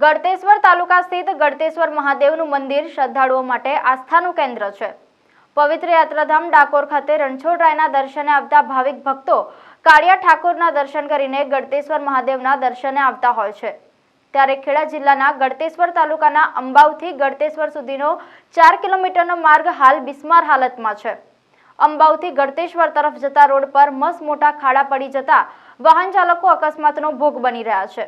ગળતેશ્વર તાલુકા સ્થિત ગળતેશ્વર મહાદેવનું મંદિર શ્રદ્ધાળુઓ માટે આસ્થાનું કેન્દ્ર છે। પવિત્ર યાત્રાધામ ડાકોર ખાતે રણછોડરાયના દર્શને આવતા ભાવિક ભક્તો કાળિયા ઠાકોરના દર્શન કરીને ગળતેશ્વર મહાદેવના દર્શને આવતા હોય છે। ત્યારે ખેડા જિલ્લાના ગળતેશ્વર તાલુકાના અંબાવથી ગળતેશ્વર સુધીનો 4 કિલોમીટરનો માર્ગ હાલ બિસ્માર હાલતમાં છે। અંબાવથી ગળતેશ્વર તરફ જતા રોડ પર મસ મોટા ખાડા પડી જતા વાહન ચાલકો અકસ્માતનો ભોગ બની રહ્યા છે।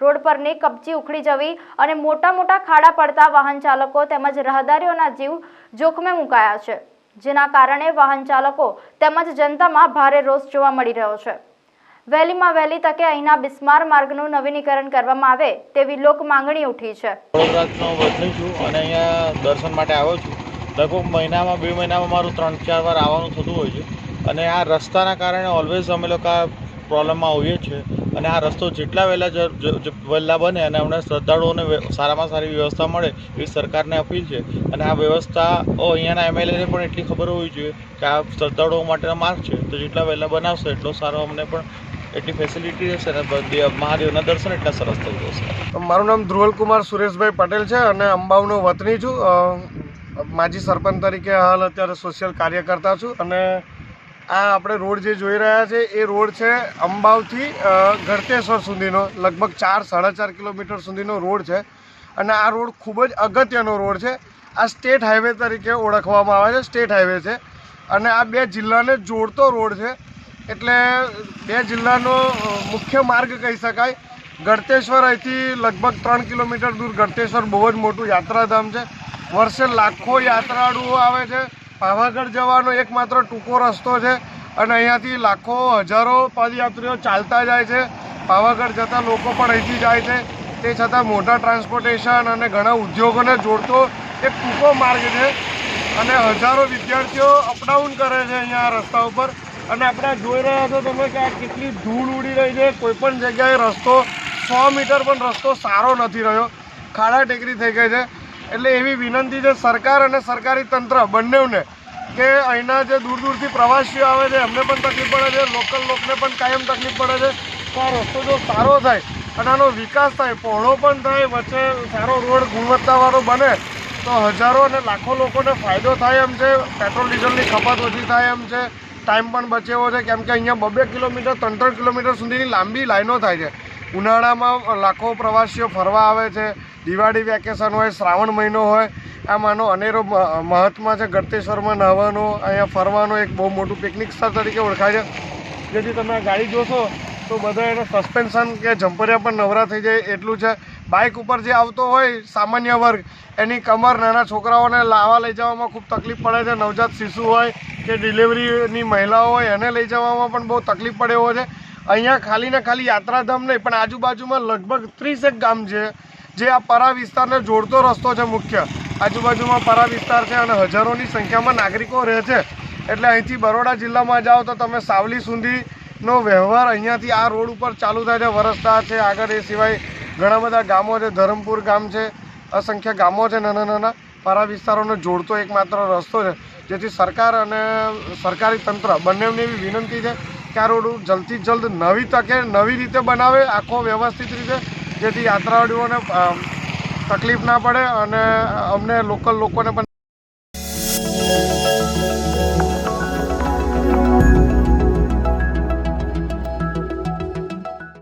રોડ પરની કપચી ઉખડી જવી અને મોટા ખાડા પડતા વાહન ચાલકો તેમજ રાહદારીઓના જીવ જોખમે મુકાયા છે, જેના કારણે વાહન ચાલકો તેમજ જનતામાં ભારે રોષ જોવા મળી રહ્યો છે। વહેલીમાં વહેલી તકે અહીંના બિસ્માર માર્ગનું નવીનીકરણ કરવામાં આવે તેવી લોક માંગણી ઉઠી છે। વડોદરાનો વતની છું અને અહીંયા દર્શન માટે આવ્યો છું। લગભગ મહિનામાં 2 મહિનામાં મારું 3-4 વાર આવવાનું થતું હોય છે અને આ રસ્તાના કારણે ઓલવેઝ અમે લોકો આ પ્રોબ્લેમમાં આવીએ છીએ અને આ રસ્તો જેટલા વહેલા બને અને અમને શ્રદ્ધાળુઓને સારામાં સારી વ્યવસ્થા મળે એવી સરકારને અપીલ છે। અને આ વ્યવસ્થા અહીંયાના એમએલએને પણ એટલી ખબર હોવી જોઈએ કે આ શ્રદ્ધાળુઓ માટેનો માર્ગ છે, તો જેટલા વહેલા બનાવશે એટલો સારો અમને પણ એટલી ફેસિલિટી રહેશે અને મહાદેવના દર્શન એટલા સરસ થઈ જશે। મારું નામ ધ્રુવલકુમાર સુરેશભાઈ પટેલ છે અને અંબાવનો વતની છું। માજી સરપંચ તરીકે હાલ અત્યારે સોશિયલ કાર્યકર્તા છું અને આ આપણે રોડ જે જોઈ રહ્યા છે એ રોડ છે અંબાવથી ગળતેશ્વર સુધીનો લગભગ 4-4.5 કિલોમીટર સુધીનો રોડ છે અને આ રોડ ખૂબ જ અગત્યનો રોડ છે। આ સ્ટેટ હાઈવે તરીકે ઓળખવામાં આવે છે, સ્ટેટ હાઈવે છે અને આ 2 જિલ્લાને જોડતો રોડ છે, એટલે 2 જિલ્લાનો મુખ્ય માર્ગ કહી શકાય। ગળતેશ્વર અહીંથી લગભગ 3 કિલોમીટર દૂર ગળતેશ્વર બહુ જ મોટું યાત્રાધામ છે। વર્ષે લાખો યાત્રાળુઓ આવે છે। પાવાગઢ જવાનો એકમાત્ર ટૂંકો રસ્તો છે અને અહીંયાથી લાખો હજારો પદયાત્રીઓ ચાલતા જાય છે। પાવાગઢ જતા લોકો પણ અહીંથી જાય છે। તે છતાં મોટા ટ્રાન્સપોર્ટેશન અને ઘણા ઉદ્યોગોને જોડતો એક ટૂંકો માર્ગ છે અને હજારો વિદ્યાર્થીઓ અપડાઉન કરે છે અહીંયા રસ્તા ઉપર અને આપણે જોઈ રહ્યા છો તમે કે આ કેટલી ધૂળ ઉડી રહી છે। કોઈપણ જગ્યાએ રસ્તો 100 મીટર પણ રસ્તો સારો નથી રહ્યો, ખાડા ટેકરી થઈ ગઈ છે। એટલે એવી વિનંતી છે સરકાર અને સરકારી તંત્ર બંનેને કે અહીંના જે દૂર દૂરથી પ્રવાસીઓ આવે છે એમને પણ તકલીફ પડે છે, લોકલ લોકોને પણ કાયમ તકલીફ પડે છે, તો આ રસ્તો જો સારો થાય અને આનો વિકાસ થાય, પહોળો પણ થાય, વચ્ચે સારો રોડ ગુણવત્તાવાળો બને તો હજારો અને લાખો લોકોને ફાયદો થાય એમ છે। પેટ્રોલ ડીઝલની ખપત ઓછી થાય એમ છે, ટાઈમ પણ બચેવો છે, કેમ કે અહીંયા 2-2 કિલોમીટર 3-3 કિલોમીટર સુધીની લાંબી લાઈનો થાય છે। ઉનાળામાં લાખો પ્રવાસીઓ ફરવા આવે છે, દિવાળી વેકેશન હોય, શ્રાવણ મહિનો હોય, આમાંનો અનેરો મહત્ત્વ છે। ગળતેશ્વરમાં નહાવાનો, અહીંયા ફરવાનો એક બહુ મોટું પિકનિક સ્થળ તરીકે ઓળખાય છે। જેથી તમે આ ગાડી જોશો તો બધા એને સસ્પેન્શન કે જમ્પરિયા પણ નવરા થઈ જાય એટલું છે। બાઇક ઉપર જે આવતો હોય સામાન્ય વર્ગ એની કમર, નાના છોકરાઓને લાવવા લઈ જવામાં ખૂબ તકલીફ પડે છે, નવજાત શિશુ હોય કે ડિલિવરીની મહિલાઓ હોય એને લઈ જવામાં પણ બહુ તકલીફ પડે એવો છે। અહીંયા ખાલી ને ખાલી યાત્રાધામ નહીં પણ આજુબાજુમાં લગભગ 30 ગામ છે જે આ પરા વિસ્તારને જોડતો રસ્તો છે મુખ્ય। આજુબાજુમાં પરા વિસ્તાર છે અને હજારોની સંખ્યામાં નાગરિકો રહે છે। એટલે અહીંથી બરોડા જિલ્લામાં જાઓ તો તમે સાવલી સુધીનો વ્યવહાર અહીંયાથી આ રોડ ઉપર ચાલુ થાય છે। વરસતા છે આગળ, એ સિવાય ઘણા બધા ગામો છે, ધરમપુર ગામ છે, અસંખ્ય ગામો છે નાના પરા વિસ્તારોને જોડતો એકમાત્ર રસ્તો છે। જેથી સરકાર અને સરકારી તંત્ર બંનેની એવી વિનંતી છે કે આ રોડ જલ્દથી જલ્દ નવી તકે નવી રીતે બનાવે, આખો વ્યવસ્થિત રીતે, જેથી યાત્રાળુઓને તકલીફ ના પડે અને અમને લોકલ લોકોને પણ